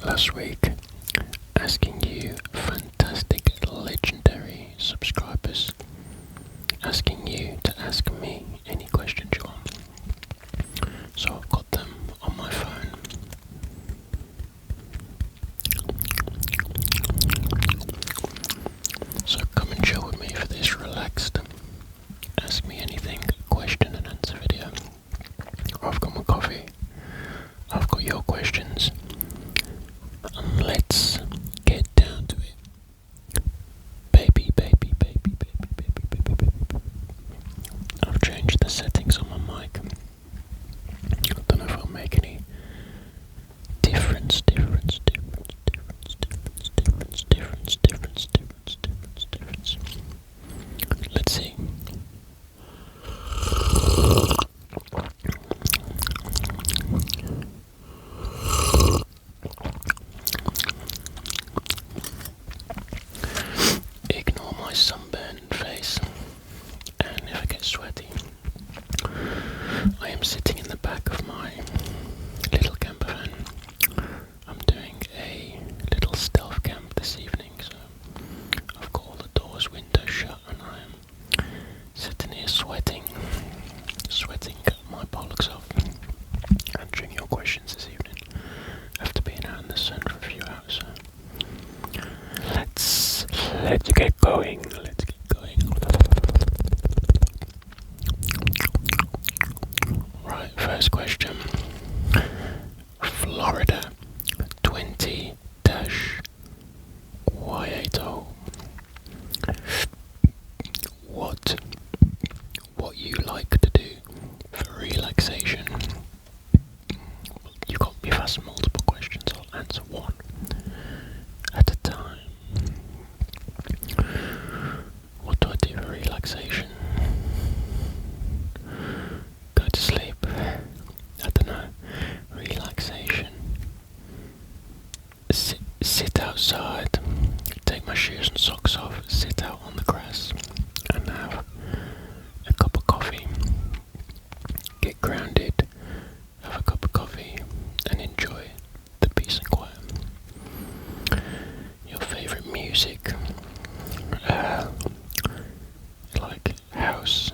last week asking you fantastic, legendary subscribers, asking you to ask me any questions you want. So I've got them on my phone. So come and chill with me for this relaxed ask me anything question and answer video. I've got my coffee, I've got your questions, and let's get down to it. Baby. I've changed the settings on my mic. I don't know if I'll make any difference. Let's see. Ignore my sunburned face, and if I get sweaty, I am sitting in the back of my little campervan. I'm doing a little stealth camp this evening, so I've got all the doors, windows shut, and I am sitting here sweating my bollocks off, answering your questions this evening after being out in the sun for a few hours. So let's get going. Right, first question. Florida 20-Y80. What you like to do for relaxation? You got me asked multiple questions. I'll answer one at a time. What do I do for relaxation? Go to sleep. I don't know. Relaxation. Sit outside. Take my shoes and socks off. Sit out on the grass and have a cup of coffee. Get grounded. Have a cup of coffee and enjoy the peace and quiet. Your favourite music? Like house,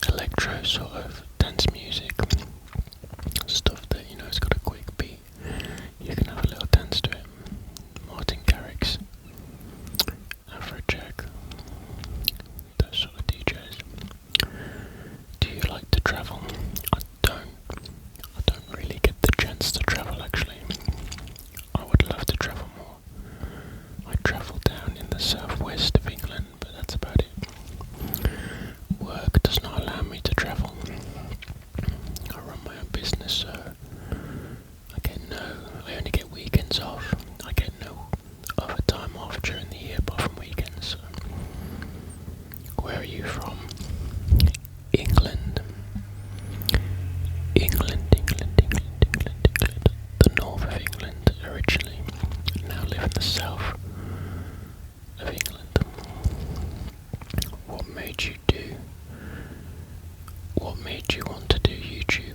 electro sort of dance music, stuff that it's got a quick beat. You can have a little dance to it. Martin Garrix, Afrojack, those sort of DJs. Do you like to travel? I don't really get the chance to travel actually. I would love to travel more. I travel down in the southwest of England, but that's about it. Work does not allow me to travel. I run my own business, so I only get weekends off. I get no other time off during the year apart from weekends. So. Where are you from? England. The north of England originally. Now live in the south of England. What made you want to do YouTube,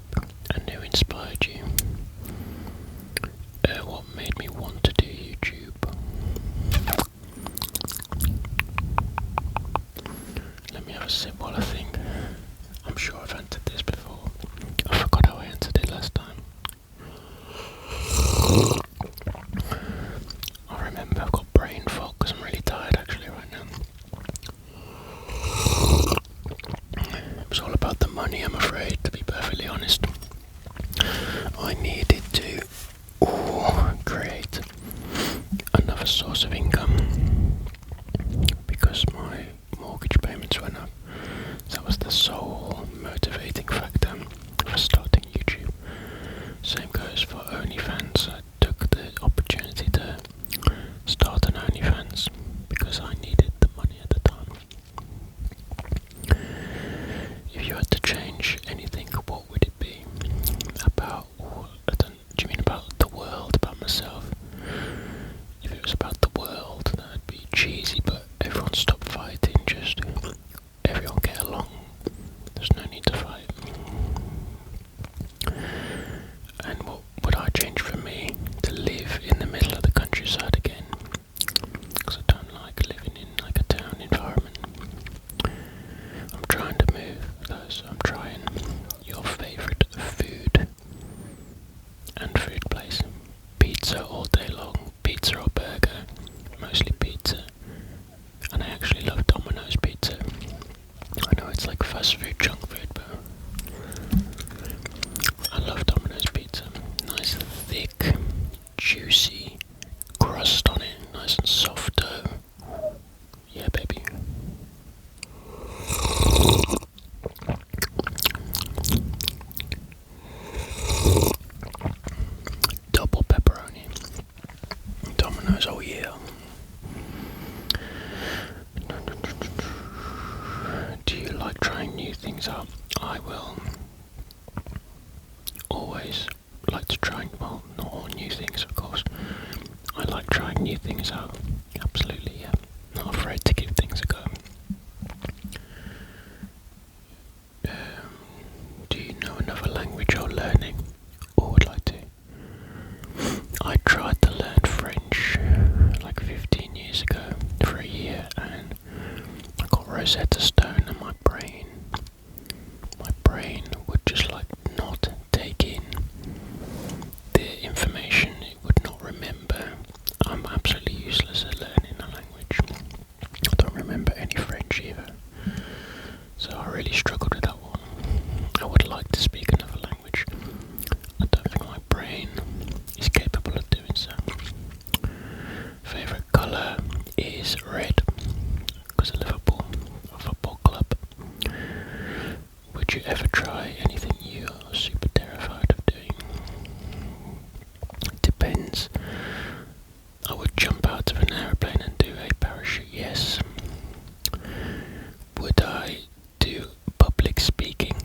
and who inspired you? What made me want to do YouTube? Let me have a sip while I think. I'm sure I've answered this before. I forgot how I answered it last time. I remember I've got brain fog because I'm really tired actually right now. It was all about the money, I'm afraid, to be perfectly honest. I needed to create another source of income because my mortgage payments went up. That was the sole motivating factor for starting YouTube. Same goes for OnlyFans. I took the opportunity to start an OnlyFans because I needed the money at the time. If you had to change anything, what would it be? About, do you mean about the world, about myself? If it was about the world, that'd be cheesy, but everyone stop fighting, just everyone get along. juicy crust on it, nice and soft dough. Yeah, baby. Double pepperoni. Domino's, oh yeah. Do you like trying new things out? I will always like to try, well, not all new things, of course. I like trying new things out. Absolutely, yeah. Not afraid to give things a go. Do you know another language you're learning or would like to? I tried to learn French like 15 years ago for a year, and I got Rosetta Stone, and my brain would just like not take in the information. It would not remember. I'm absolutely useless at learning a language. I don't remember any French either, so I really struggled with that one. I would like to speak another language. I don't think my brain is capable of doing so. Favourite colour is red, because of Liverpool, a football club. Would you ever try anything you are super terrified of doing? Depends. I would jump out of an aeroplane and do a parachute, yes. Would I do public speaking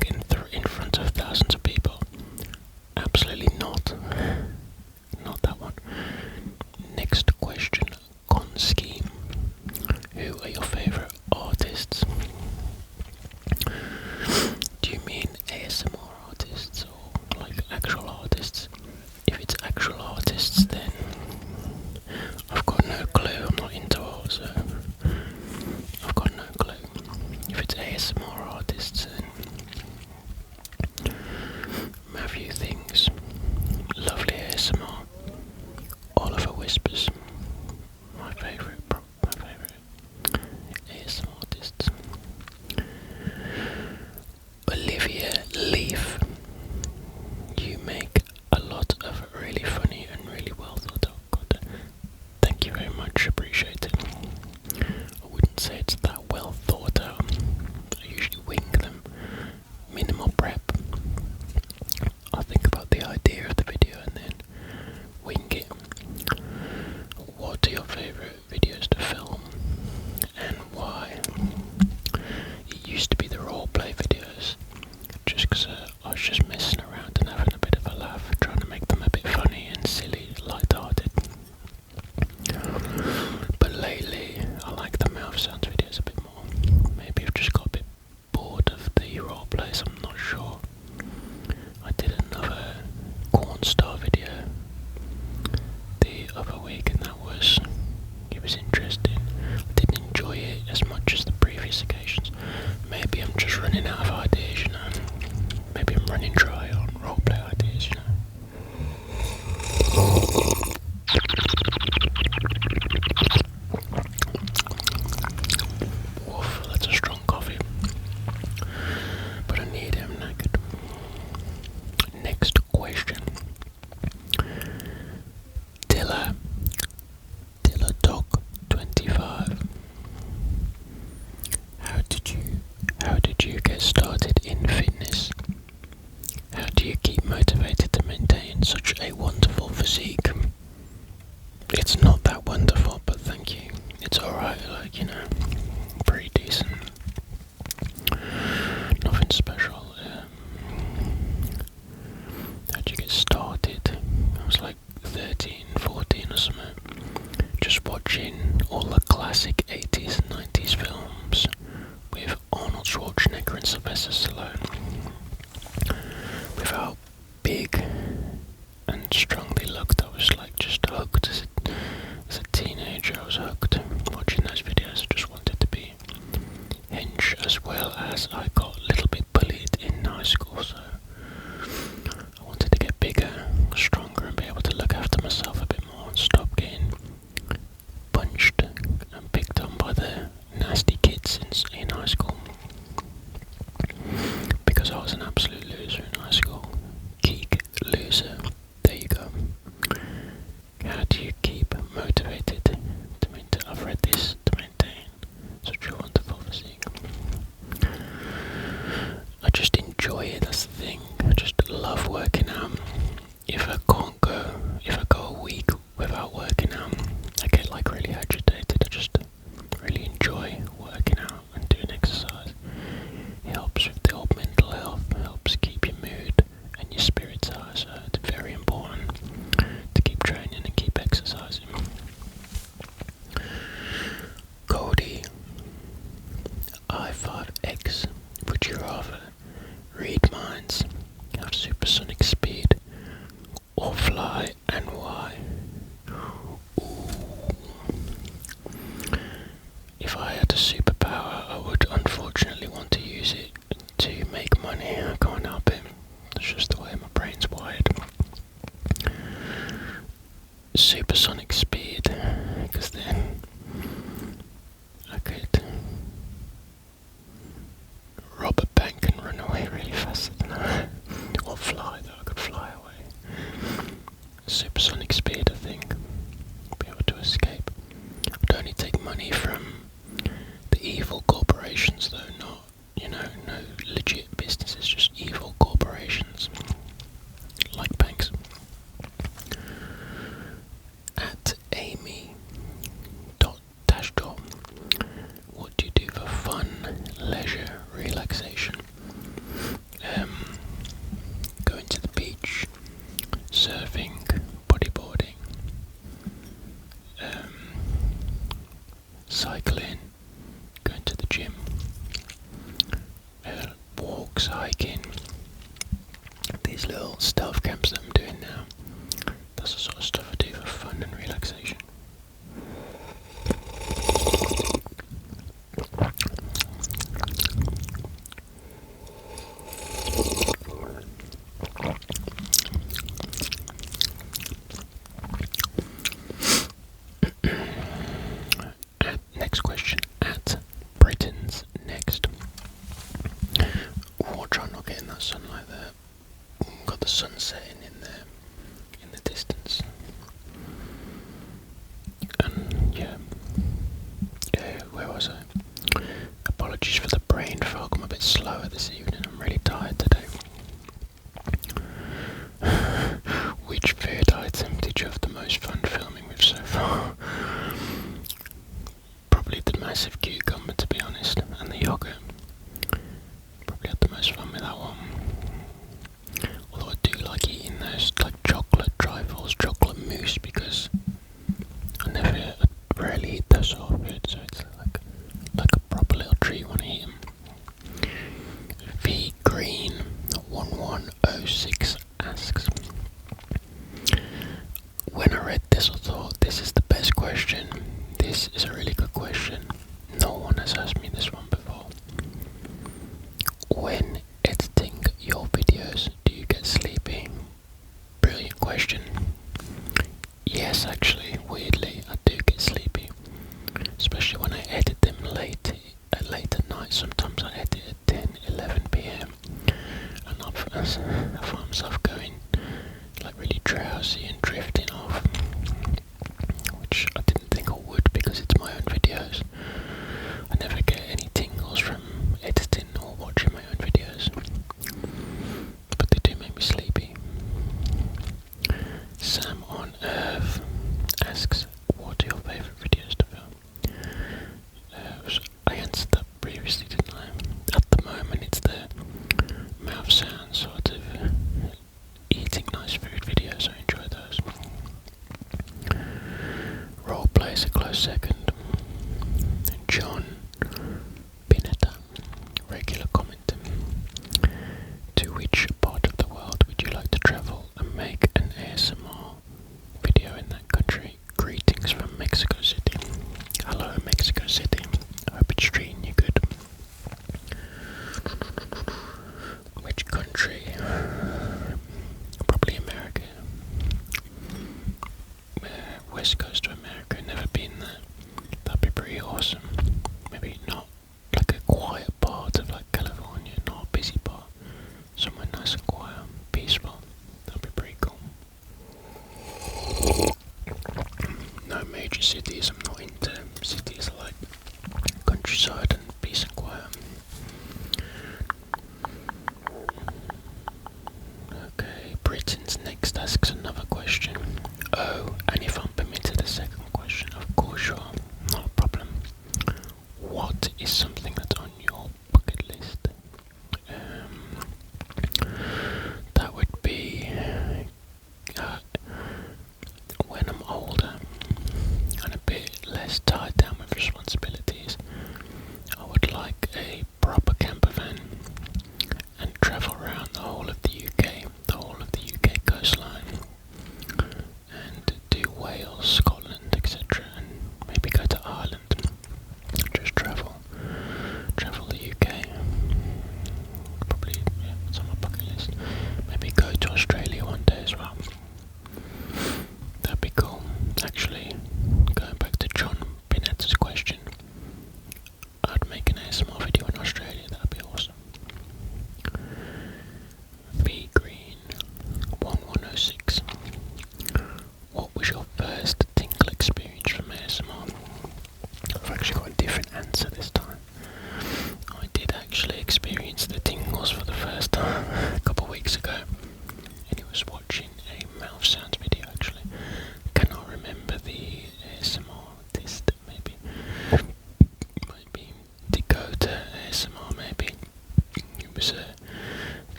in front of thousands of people? Absolutely not. Not that one. Next question. Con scheme. Who are your favourite artists? Do you mean ASMR artists or like actual artists? If it's actual artists, then I've got no clue. I'm not into art, so I've got no clue. If it's ASMR artists, then Matthew Things, lovely ASMR. Oliver Whispers, my favourite ASMR artists. Olivia Leaf, you make a lot of really funny and really well thought out content. Thank you very much, appreciate it. I wouldn't say it's that well thought out. I usually wing them. Minimal prep. I think about the idea of the video and then wing it. What are your favourite videos to film and why? It used to be the roleplay videos, just because I was just messing around and having a bit of a laugh, trying to make them a bit funny and silly, light-hearted. But lately, I like the mouth sounds videos a bit more. Maybe I've just got a bit bored of the roleplays, I'm not sure. I did another corn star video the other week, and it was interesting. I didn't enjoy it as much as the previous occasions. Maybe I'm just running out of ideas, you know. Maybe I'm running dry on roleplay ideas, you know. Woof, that's a strong coffee. But I need him naked. Next question. Dilla Dog 25. How did you get started in fitness? How do you keep motivated to maintain such a wonderful physique? It's not that wonderful, but thank you. It's alright, like, you know, pretty decent. Nothing special. How'd you get started? I was like 13, 14 or something. Just watching all the classic 80s and 90s films with Arnold Schwarzenegger and Sylvester Stallone. With how big and strong they looked, I was like just hooked. supersonic speed, because then I could rob a bank and run away really fast. Or fly, though I could fly away. Supersonic speed, I think. Be able to escape. I'd only take money from the evil corporations, though, not, no legit businesses, just evil corporations. Like banks. At amy.dashdoor, what do you do for fun, leisure, relaxation? Going to the beach, surfing, bodyboarding, cycling, going to the gym, walks, hiking. These little stealth camps that I'm doing now, that's the sort of stuff I do for fun and relaxation. Next question, at Britain's Next. We'll try not getting that sunlight there. Got the sun setting in there, in the distance. And yeah, where was I? Apologies for the brain fog, I'm a bit slower this evening, I'm really tired today. Which food item did you have the most fun filming with so far? Probably the massive cucumber, to be honest, and the yogurt. Probably had the most fun with that one. Although I do like eating those like chocolate trifles, chocolate mousse, because I rarely eat those sort of food, so it's like a proper little treat when I eat them. V Green 1106 asks, when I read this I thought, this is the best question. This is a really good question. No one has asked me this one before. When editing your videos, do you get sleepy? Brilliant question. Yes, actually, weirdly, I do get sleepy. Especially when I edit them late at night. Sometimes I edit at 10, 11 p.m. and I find myself going like really drowsy and drifting off. Which I didn't think I would, because it's my own videos. I never get any tingles from editing or watching my own videos. But they do make me sleepy. Sam on Earth asks, what are your favourite videos to film? I answered that previously, didn't I? At the moment it's the mouth sound sort of eating nice food videos. I enjoy those. Roleplay is a close second. John Pinetta, regular commenting. To which part of the world would you like to travel and make an ASMR video in that country? Greetings from Mexico City. Hello, Mexico City. I hope it's treating you good. Which country? Probably America. West Coast of America, never been there. That'd be pretty awesome. Maybe not like a quiet part of like California, not a busy part. Somewhere nice and quiet, peaceful. That'd be pretty cool. No major cities, I'm not into cities. I like countryside and peace and quiet. Okay, Britain's Next asks another question. Oh, and if I'm permitted a second question, of course sure, not a problem. What is something that's on your bucket list? That would be when I'm older and a bit less tied down with responsibilities, I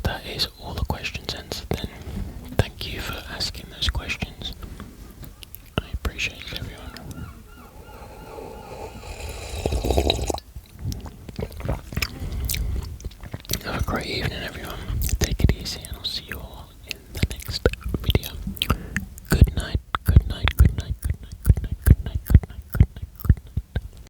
that is all the questions answered then. Thank you for asking those questions. I appreciate it, everyone. Have a great evening, everyone.